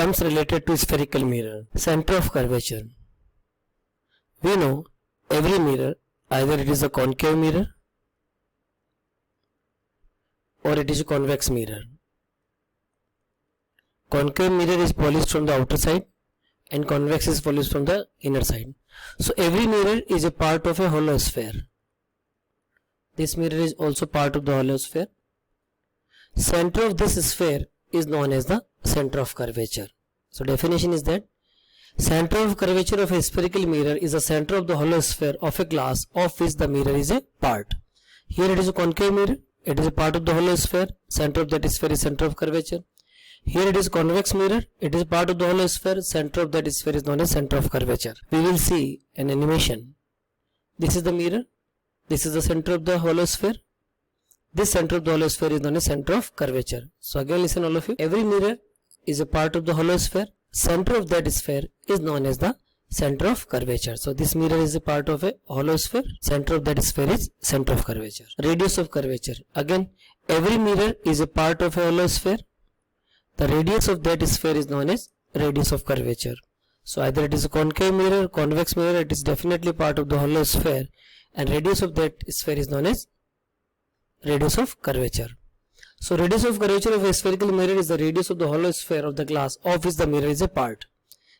terms related to spherical mirror. Center of curvature. We know every mirror, either it is a concave mirror or it is a convex mirror. Concave mirror is polished from the outer side and convex is polished from the inner side. So every mirror is a part of a hollow sphere. This mirror is also part of the hollow sphere. Center of this sphere is known as the center of curvature. So definition is that center of curvature of a spherical mirror is the center of the hollow sphere of a glass of which the mirror is a part. Here it is a concave mirror. It is a part of the hollow sphere. Center of that sphere is center of curvature. Here it is convex mirror. It is part of the hollow sphere. Center of that sphere is known as center of curvature. We will see an animation. This is the mirror. This is the center of the hollow sphere. This center of the hollow sphere is known as center of curvature. So again listen all of you. Every mirror is a part of the hollow sphere. Center of that sphere is known as the center of curvature. So this mirror is a part of a hollow sphere. Center of that sphere is center of curvature. Radius of curvature. Again, every mirror is a part of a hollow sphere. The radius of that sphere is known as radius of curvature. So either it is a concave mirror, convex mirror, it is definitely part of the hollow sphere, and radius of that sphere is known as radius of curvature. So radius of curvature of a spherical mirror is the radius of the hollow sphere of the glass of which the mirror is a part.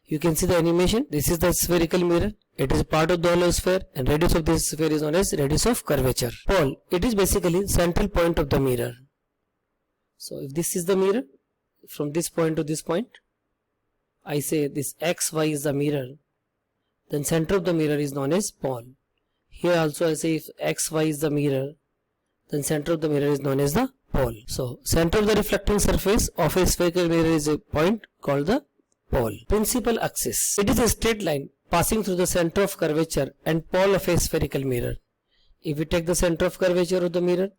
You can see the animation. This is the spherical mirror. It is a part of the hollow sphere, and radius of this sphere is known as radius of curvature. Pole. It is basically central point of the mirror. So if this is the mirror, from this point to this point, I say this XY is the mirror, then center of the mirror is known as pole. Here also I say if XY is the mirror, then center of the mirror is known as the pole. So center of the reflecting surface of a spherical mirror is a point called the pole. Principal axis. It is a straight line passing through the center of curvature and pole of a spherical mirror. If we take the center of curvature of the mirror,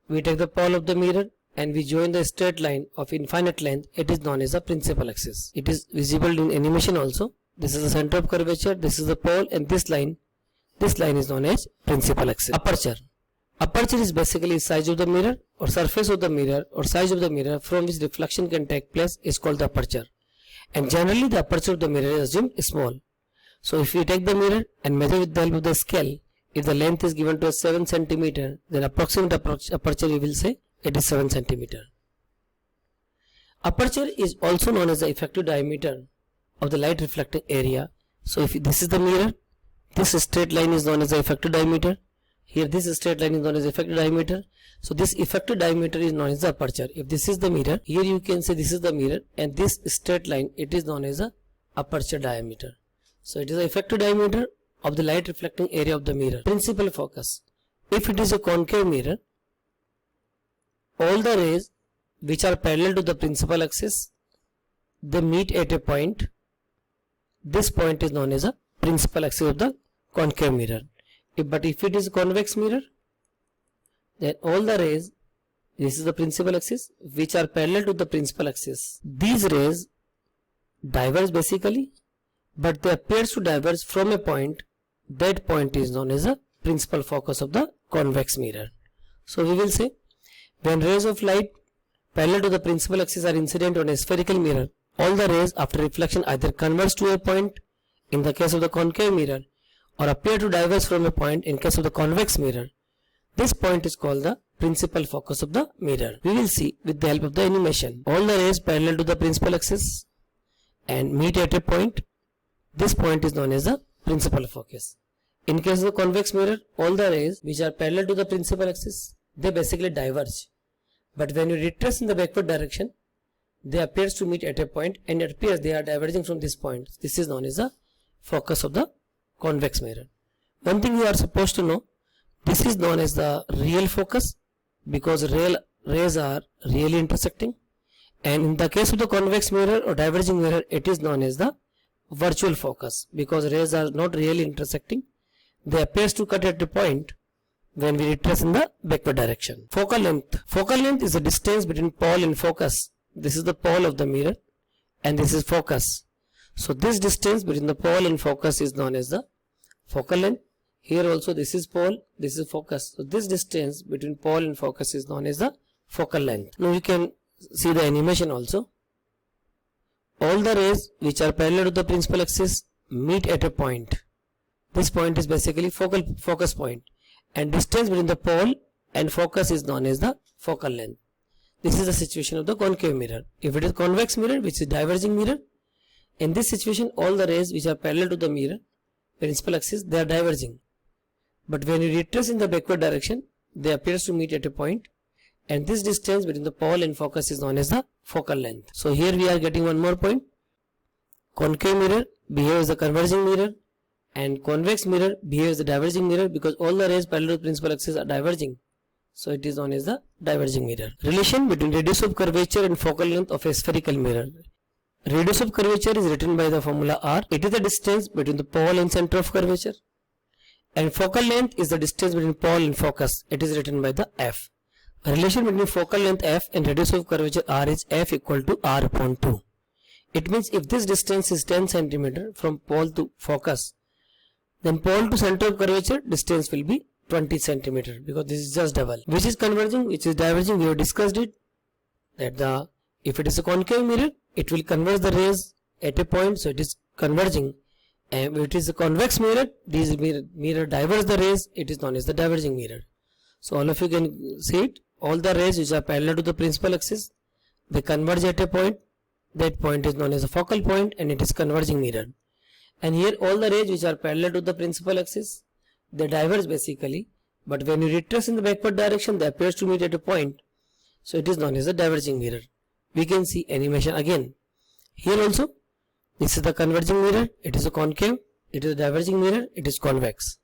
we take the pole of the mirror, and we join the straight line of infinite length, it is known as the principal axis. It is visible in animation also. This is the center of curvature, this is the pole, and this line is known as principal axis. Aperture. Aperture is basically size of the mirror or surface of the mirror or size of the mirror from which reflection can take place is called the aperture. And generally the aperture of the mirror is assumed small. So if we take the mirror and measure with the help of the scale, if the length is given to us 7 cm, then approximate aperture we will say it is 7 cm. Aperture is also known as the effective diameter of the light reflecting area. So if this is the mirror, this straight line is known as the effective diameter. Here this straight line is known as effective diameter. So this effective diameter is known as the aperture. If this is the mirror, here you can say this is the mirror, and this straight line, it is known as the aperture diameter. So it is the effective diameter of the light reflecting area of the mirror. Principal focus. If it is a concave mirror, all the rays which are parallel to the principal axis, they meet at a point. This point is known as a principal axis of the concave mirror. But if it is a convex mirror, then all the rays, this is the principal axis, which are parallel to the principal axis. These rays diverge basically, but they appear to diverge from a point. That point is known as the principal focus of the convex mirror. So we will say, when rays of light parallel to the principal axis are incident on a spherical mirror, all the rays after reflection either converge to a point in the case of the concave mirror or appear to diverge from a point in case of the convex mirror. This point is called the principal focus of the mirror. We will see with the help of the animation. All the rays parallel to the principal axis and meet at a point. This point is known as the principal focus. In case of the convex mirror, all the rays which are parallel to the principal axis, they basically diverge. But when you retrace in the backward direction, they appear to meet at a point, and it appears they are diverging from this point. This is known as the focus of the convex mirror. One thing you are supposed to know, this is known as the real focus because rays are really intersecting, and in the case of the convex mirror or diverging mirror, it is known as the virtual focus because rays are not really intersecting. They appear to cut at a point when we retrace in the backward direction. Focal length. Focal length is the distance between pole and focus. This is the pole of the mirror and this is focus. So this distance between the pole and focus is known as the focal length. Here also this is pole, this is focus. So this distance between pole and focus is known as the focal length. Now you can see the animation also. all the rays which are parallel to the principal axis meet at a point. This point is basically focus point, and distance between the pole and focus is known as the focal length. This is the situation of the concave mirror. If it is convex mirror, which is diverging mirror, in this situation all the rays which are parallel to the mirror principal axis, they are diverging. But when you retrace in the backward direction, they appears to meet at a point, and this distance between the pole and focus is known as the focal length. So here we are getting one more point. Concave mirror behaves as the converging mirror, and convex mirror behaves as the diverging mirror, because all the rays parallel to the principal axis are diverging. So it is known as the diverging mirror. Relation between radius of curvature and focal length of a spherical mirror. Radius of curvature is written by the formula R. It is the distance between the pole and center of curvature. And focal length is the distance between pole and focus. It is written by the F. A relation between focal length F and radius of curvature R is F equal to R upon 2. It means if this distance is 10 cm from pole to focus, then pole to center of curvature distance will be 20 cm, because this is just double. Which is converging, which is diverging, we have discussed it. That if it is a concave mirror, it will converge the rays at a point, so it is converging. And if it is a convex mirror, this mirror diverges the rays, it is known as the diverging mirror. So all of you can see it. All the rays which are parallel to the principal axis, they converge at a point. That point is known as a focal point, and it is converging mirror. And here all the rays which are parallel to the principal axis, they diverge basically, but when you retrace in the backward direction, they appears to meet at a point, so it is known as a diverging mirror. We can see animation again. Here also, this is the converging mirror, it is a concave, it is a diverging mirror, it is convex.